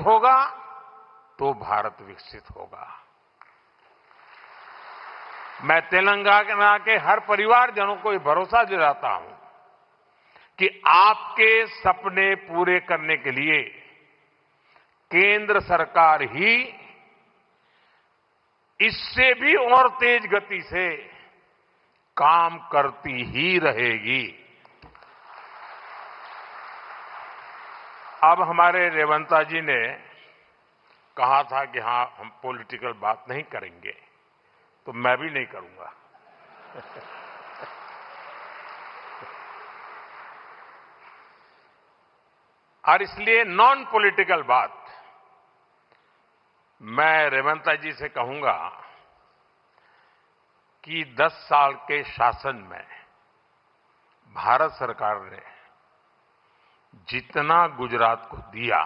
होगा तो भारत विकसित होगा। मैं तेलंगाना के हर परिवारजनों को ये भरोसा दिलाता हूं कि आपके सपने पूरे करने के लिए केंद्र सरकार ही इससे भी और तेज गति से काम करती ही रहेगी। अब हमारे रेवंता जी ने कहा था कि हां हम पॉलिटिकल बात नहीं करेंगे, तो मैं भी नहीं करूंगा। और इसलिए नॉन पॉलिटिकल बात मैं रेवंता जी से कहूंगा कि 10 साल के शासन में भारत सरकार ने जितना गुजरात को दिया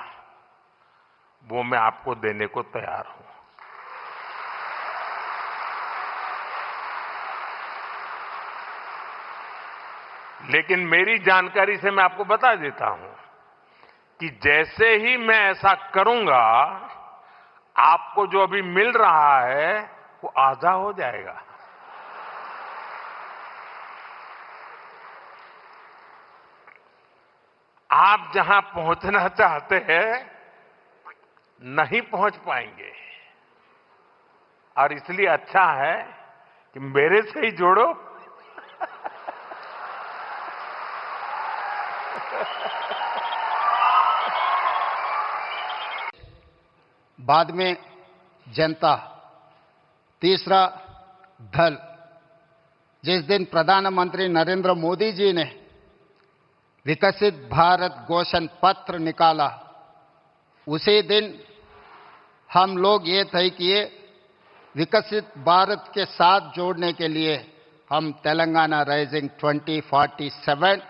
वो मैं आपको देने को तैयार हूं। लेकिन मेरी जानकारी से मैं आपको बता देता हूं कि जैसे ही मैं ऐसा करूंगा, आपको जो अभी मिल रहा है वो आधा हो जाएगा। आप जहां पहुंचना चाहते हैं नहीं पहुंच पाएंगे, और इसलिए अच्छा है कि मेरे से ही जोड़ो। बाद में जनता, तीसरा दल। जिस दिन प्रधानमंत्री नरेंद्र मोदी जी ने विकसित भारत घोषण पत्र निकाला, उसी दिन हम लोग ये तय किए, विकसित भारत के साथ जोड़ने के लिए हम तेलंगाना राइजिंग 2047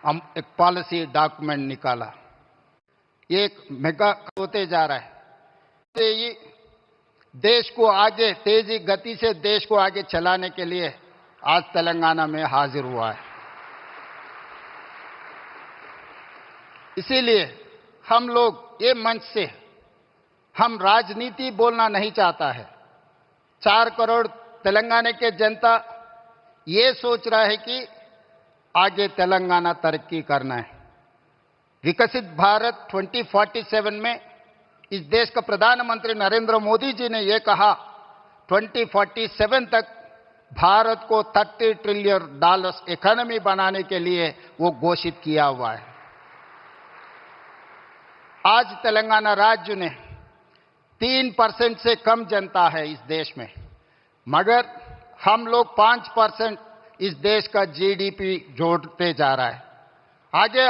हम एक पॉलिसी डॉक्यूमेंट निकाला। ये एक मेगा होते जा रहा है। तो ये देश को आगे तेजी गति से देश को आगे चलाने के लिए आज तेलंगाना में हाजिर हुआ है। इसीलिए हम लोग ये मंच से हम राजनीति बोलना नहीं चाहता है। 4 करोड़ तेलंगाना के जनता ये सोच रहा है कि आगे तेलंगाना तरक्की करना है। विकसित भारत 2047 में इस देश का प्रधानमंत्री नरेंद्र मोदी जी ने यह कहा 2047 तक भारत को $30 ट्रिलियन इकोनॉमी बनाने के लिए वो घोषित किया हुआ है। आज तेलंगाना राज्य ने 3% से कम जनता है इस देश में, मगर हम लोग 5% इस देश का जीडीपी जोड़ते जा रहा है। आगे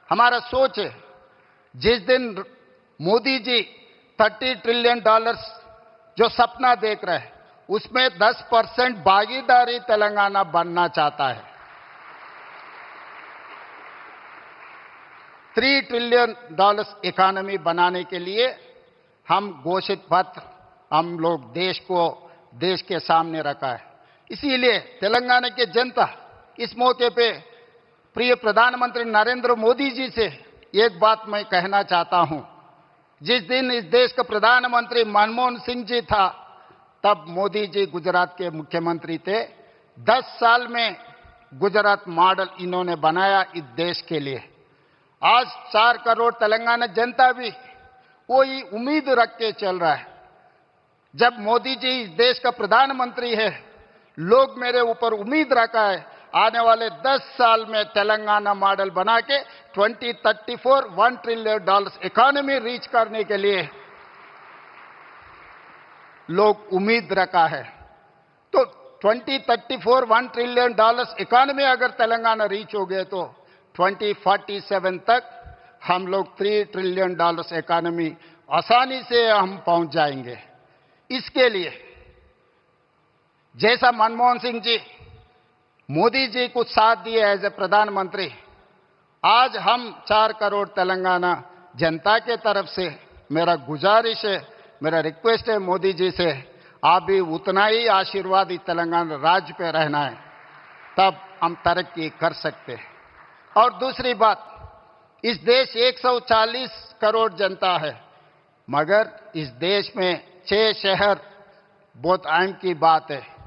हमारा सोच है, जिस दिन मोदी जी $30 ट्रिलियन जो सपना देख रहे हैं, उसमें 10% भागीदारी तेलंगाना बनना चाहता है। $3 ट्रिलियन इकोनॉमी बनाने के लिए हम घोषित पत्र हम लोग देश के सामने रखा है। इसीलिए तेलंगाना के जनता इस मौके पे प्रिय प्रधानमंत्री नरेंद्र मोदी जी से एक बात मैं कहना चाहता हूं। जिस दिन इस देश का प्रधानमंत्री मनमोहन सिंह जी था, तब मोदी जी गुजरात के मुख्यमंत्री थे। 10 साल में गुजरात मॉडल इन्होंने बनाया इस देश के लिए। आज 4 करोड़ तेलंगाना जनता भी वही उम्मीद रख के चल रहा है। जब मोदी जी इस देश का प्रधानमंत्री है, लोग मेरे ऊपर उम्मीद रखा है आने वाले 10 साल में तेलंगाना मॉडल बना के 2034 $1 ट्रिलियन इकोनॉमी रीच करने के लिए लोग उम्मीद रखा है। तो 2034 $1 ट्रिलियन इकोनॉमी अगर तेलंगाना रीच हो गए तो 2047 तक हम लोग $3 ट्रिलियन इकोनॉमी आसानी से हम पहुंच जाएंगे। इसके लिए जैसा मनमोहन सिंह जी मोदी जी को साथ दिए एज ए प्रधानमंत्री, आज हम 4 करोड़ तेलंगाना जनता के तरफ से मेरा गुजारिश है, मेरा रिक्वेस्ट है मोदी जी से, आप भी उतना ही आशीर्वाद इस तेलंगाना राज्य पे रहना है, तब हम तरक्की कर सकते हैं। और दूसरी बात, इस देश 140 करोड़ जनता है, मगर इस देश में 6 शहर बहुत अहम की बात है।